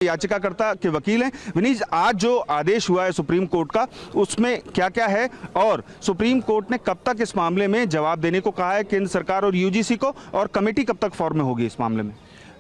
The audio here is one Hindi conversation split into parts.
याचिकाकर्ता के वकील हैं। विनीत, आज जो आदेश हुआ है सुप्रीम कोर्ट का, उसमें क्या क्या है और सुप्रीम कोर्ट ने कब तक इस मामले में जवाब देने को कहा है केंद्र सरकार और यूजीसी को, और कमेटी कब तक फॉर्म में होगी इस मामले में?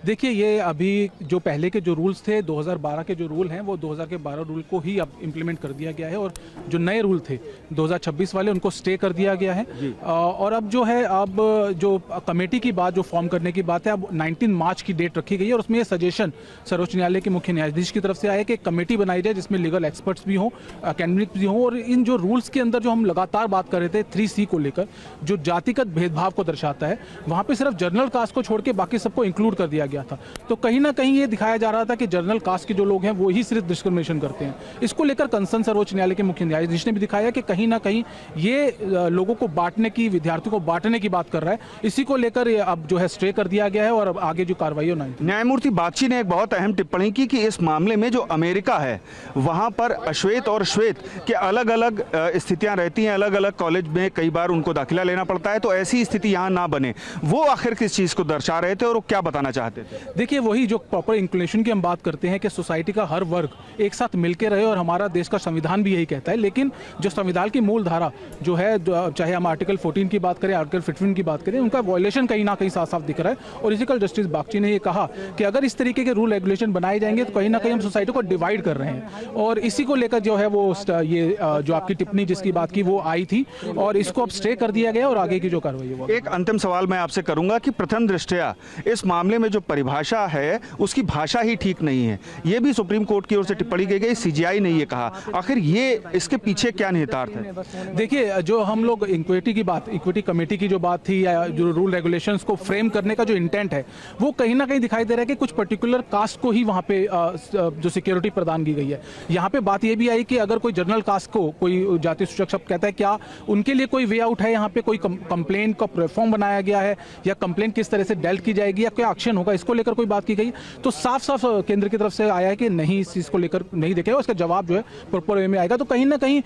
देखिए, ये अभी जो पहले के जो रूल्स थे 2012 के जो रूल हैं वो 2012 रूल को ही अब इम्प्लीमेंट कर दिया गया है, और जो नए रूल थे 2026 वाले उनको स्टे कर दिया गया है। और अब जो है, अब जो कमेटी की बात, जो फॉर्म करने की बात है, अब 19 मार्च की डेट रखी गई है। और उसमें ये सजेशन सर्वोच्च न्यायालय के मुख्य न्यायाधीश की तरफ से आया है कि कमेटी बनाई जाए जिसमें लीगल एक्सपर्ट्स भी हों, अकेडमिक भी हों, और इन जो रूल्स के अंदर जो हम लगातार बात कर रहे थे 3C को लेकर, जो जातिगत भेदभाव को दर्शाता है, वहाँ पर सिर्फ जनरल कास्ट को छोड़ के बाकी सबको इंक्लूड कर दिया गया था। तो कहीं ना कहीं ये दिखाया जा रहा था कि जनरल कास्ट के जो लोग हैं वो ही सिर्फ डिस्क्रिमिनेशन करते हैं। इसको लेकर कंसर्न सर्वोच्च न्यायालय के मुख्य न्यायाधीश ने भी दिखाया कि कहीं ना कहीं ये लोगों को बांटने की, विद्यार्थियों को बांटने की बात कर रहा है। इसी को लेकर अब जो है स्टे कर दिया गया है और अब आगे जो कार्रवाई होना है। न्यायमूर्ति बागची ने एक बहुत अहम टिप्पणी की कि इस मामले में जो अमेरिका है वहां पर अश्वेत और श्वेत के अलग अलग स्थितियां रहती हैं, अलग अलग कॉलेज में कई बार उनको दाखिला लेना पड़ता है, तो ऐसी स्थिति यहाँ ना बने। वो आखिर किस चीज को दर्शा रहे थे और वो क्या बताना चाहते थे? देखिए, वही जो प्रॉपर इंक्लूजन की हम बात करते हैं कि सोसाइटी का हर वर्ग एक साथ मिलकर रहे, और हमारा देश का संविधान भी यही कहता है। लेकिन जो संविधान की मूल धारा जो है, चाहे हम आर्टिकल 14 की बात करें, आर्टिकल 15 की बात करें, उनका वायलेशन कहीं ना कहीं साफ साफ दिख रहा है। और इसी जस्टिस बागची ने ये कहा कि अगर इस तरीके के रूल रेगुलेशन बनाए जाएंगे तो कहीं ना कहीं हम सोसाइटी को डिवाइड कर रहे हैं। और इसी को लेकर जो है वो ये जो आपकी टिप्पणी जिसकी बात की वो आई थी, और इसको अब स्टे कर दिया गया और आगे की जो कार्रवाई है। एक अंतिम सवाल मैं आपसे करूंगा कि प्रथम दृष्टया इस मामले में जो परिभाषा है उसकी भाषा ही ठीक नहीं है, ये भी सुप्रीम कोर्ट की ओर से टिप्पणी की गई, सीजीआई ने ये कहा। आखिर ये इसके पीछे क्या निहितार्थ है? देखिए, जो हम लोग इक्विटी कमेटी की जो बात थी, या जो रूल रेगुलेशंस को फ्रेम करने का जो इंटेंट है, वो कहीं ना कहीं दिखाई दे रहा है कि कुछ पर्टिकुलर कास्ट को ही वहाँ पे जो सिक्योरिटी प्रदान की गई है। यहाँ पे बात ये भी आई कि अगर कोई जनरल कास्ट को कोई जातीय सूचक शब्द कहता है, क्या उनके लिए कोई वे आउट है? यहाँ पे कोई कंप्लेन का प्लेटफॉर्म बनाया गया है, या कंप्लेन किस तरह से डेल्ट की जाएगी, या क्या एक्शन होगा, इसको लेकर कोई बात की गई? तो साफ साफ केंद्र की तरफ से आया है कि नहीं, इस चीज को लेकर नहीं देखेगा, उसका जवाब जो है प्रॉपर वे में आएगा। तो कहीं ना कहीं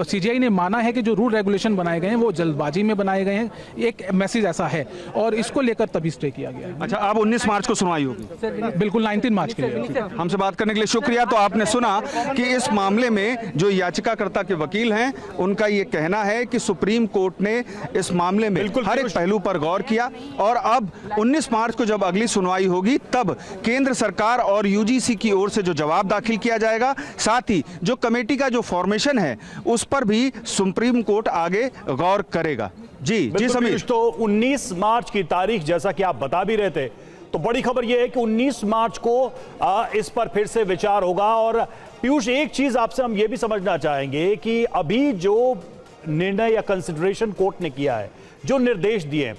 सीजीआई ने माना है कि जो रूल रेगुलेशन बनाए गए हैं वो जल्दबाजी में बनाए गए हैं, एक मैसेज ऐसा है, और इसको लेकर तभी स्टे किया गया है। अच्छा, अब 19 मार्च को सुनवाई होगी? बिल्कुल, 19 मार्च के लिए। हमसे बात करने के लिए शुक्रिया। तो आपने सुना कि इस मामले में जो याचिकाकर्ता के वकील हैं उनका ये कहना है कि सुप्रीम कोर्ट ने इस मामले में हर एक पहलू पर गौर किया, और अब 19 मार्च को जब अगली सुनवाई होगी तब केंद्र सरकार और यूजीसी की ओर से जो जवाब दाखिल किया जाएगा, साथ ही जो कमेटी का जो फॉर्मेशन है उस पर भी सुप्रीम कोर्ट आगे गौर करेगा। जी समीर। तो 19 मार्च की तारीख जैसा कि आप बता भी रहे थे, तो बड़ी खबर यह है कि 19 मार्च को इस पर फिर से विचार होगा। और पीयूष, एक चीज आपसे हम यह भी समझना चाहेंगे कि अभी जो निर्णय या कंसिडरेशन कोर्ट ने किया है, जो निर्देश दिए,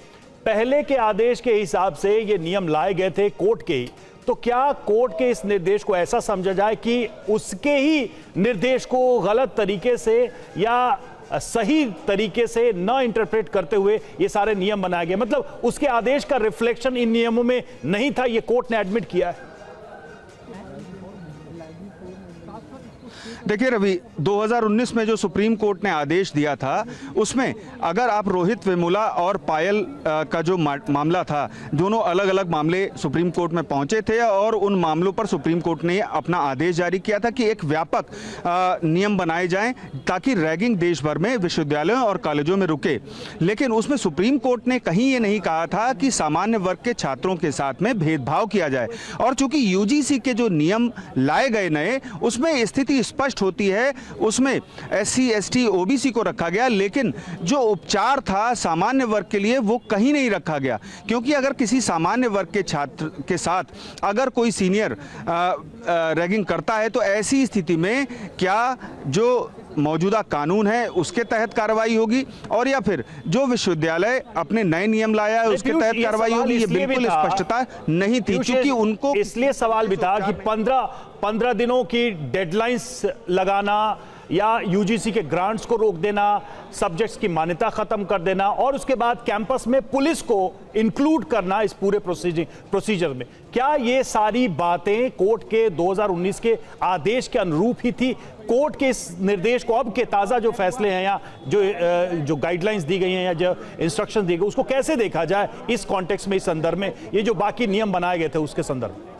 पहले के आदेश के हिसाब से ये नियम लाए गए थे कोर्ट के ही, तो क्या कोर्ट के इस निर्देश को ऐसा समझा जाए कि उसके ही निर्देश को गलत तरीके से या सही तरीके से न इंटरप्रेट करते हुए ये सारे नियम बनाए गए? मतलब उसके आदेश का रिफ्लेक्शन इन नियमों में नहीं था, ये कोर्ट ने एडमिट किया है। देखिए रवि, 2019 में जो सुप्रीम कोर्ट ने आदेश दिया था उसमें अगर आप रोहित वेमुला और पायल का जो मामला था, दोनों अलग अलग मामले सुप्रीम कोर्ट में पहुंचे थे, और उन मामलों पर सुप्रीम कोर्ट ने अपना आदेश जारी किया था कि एक व्यापक नियम बनाए जाएं ताकि रैगिंग देश भर में विश्वविद्यालयों और कॉलेजों में रुके। लेकिन उसमें सुप्रीम कोर्ट ने कहीं ये नहीं कहा था कि सामान्य वर्ग के छात्रों के साथ में भेदभाव किया जाए। और चूंकि यूजीसी के जो नियम लाए गए नए, उसमें स्थिति स्पष्ट होती है, उसमें SC ST OBC को रखा गया, लेकिन जो उपचार था सामान्य वर्ग के लिए वो कहीं नहीं रखा गया। क्योंकि अगर किसी सामान्य वर्ग के छात्र के साथ अगर कोई सीनियर रैगिंग करता है तो ऐसी स्थिति में क्या जो मौजूदा कानून है उसके तहत कार्रवाई होगी, और या फिर जो विश्वविद्यालय अपने नए नियम लाया है उसके तहत कार्रवाई होगी? ये बिल्कुल स्पष्टता नहीं थी, क्योंकि उनको इसलिए सवाल भी था कि 15 दिनों की डेडलाइंस लगाना, या यूजीसी के ग्रांट्स को रोक देना, सब्जेक्ट्स की मान्यता खत्म कर देना, और उसके बाद कैंपस में पुलिस को इंक्लूड करना इस पूरे प्रोसीजर में, क्या ये सारी बातें कोर्ट के 2019 के आदेश के अनुरूप ही थी? कोर्ट के इस निर्देश को, अब के ताज़ा जो फैसले हैं या जो गाइडलाइंस दी गई हैं या जो इंस्ट्रक्शन दी गई, उसको कैसे देखा जाए इस कॉन्टेक्स्ट में, इस संदर्भ में, ये जो बाकी नियम बनाए गए थे उसके संदर्भ में?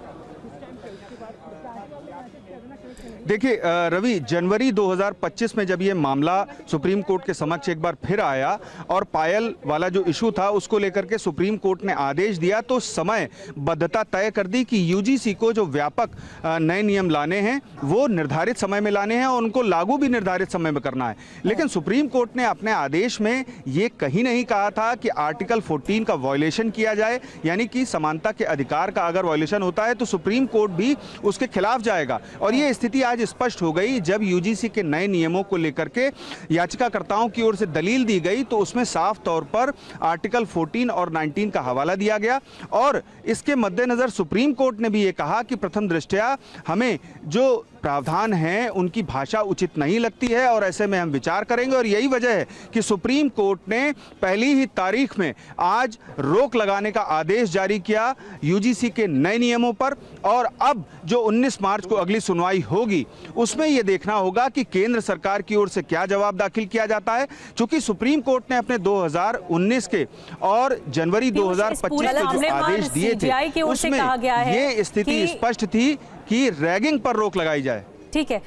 देखिए रवि, जनवरी 2025 में जब ये मामला सुप्रीम कोर्ट के समक्ष एक बार फिर आया और पायल वाला जो इशू था उसको लेकर के सुप्रीम कोर्ट ने आदेश दिया, तो समय बद्धता तय कर दी कि यूजीसी को जो व्यापक नए नियम लाने हैं वो निर्धारित समय में लाने हैं और उनको लागू भी निर्धारित समय में करना है। लेकिन सुप्रीम कोर्ट ने अपने आदेश में ये कहीं नहीं कहा था कि आर्टिकल 14 का वायलेशन किया जाए, यानी कि समानता के अधिकार का अगर वायलेशन होता है तो सुप्रीम कोर्ट भी उसके खिलाफ जाएगा। और ये स्थिति आज स्पष्ट हो गई जब यूजीसी के नए नियमों को लेकर के याचिकाकर्ताओं की ओर से दलील दी गई, तो उसमें साफ तौर पर आर्टिकल 14 और 19 का हवाला दिया गया। और इसके मद्देनजर सुप्रीम कोर्ट ने भी ये कहा कि प्रथम दृष्टया हमें जो प्रावधान हैं उनकी भाषा उचित नहीं लगती है और ऐसे में हम विचार करेंगे। और यही वजह है कि सुप्रीम कोर्ट ने पहली ही तारीख में आज रोक लगाने का आदेश जारी किया यूजीसी के नए नियमों पर। और अब जो 19 मार्च को अगली सुनवाई होगी उसमें यह देखना होगा कि केंद्र सरकार की ओर से क्या जवाब दाखिल किया जाता है, क्योंकि सुप्रीम कोर्ट ने अपने 2019 के और जनवरी 2025 के जो आदेश दिए थे उसमें ये स्थिति स्पष्ट थी कि रैगिंग पर रोक लगाई जाए। ठीक है।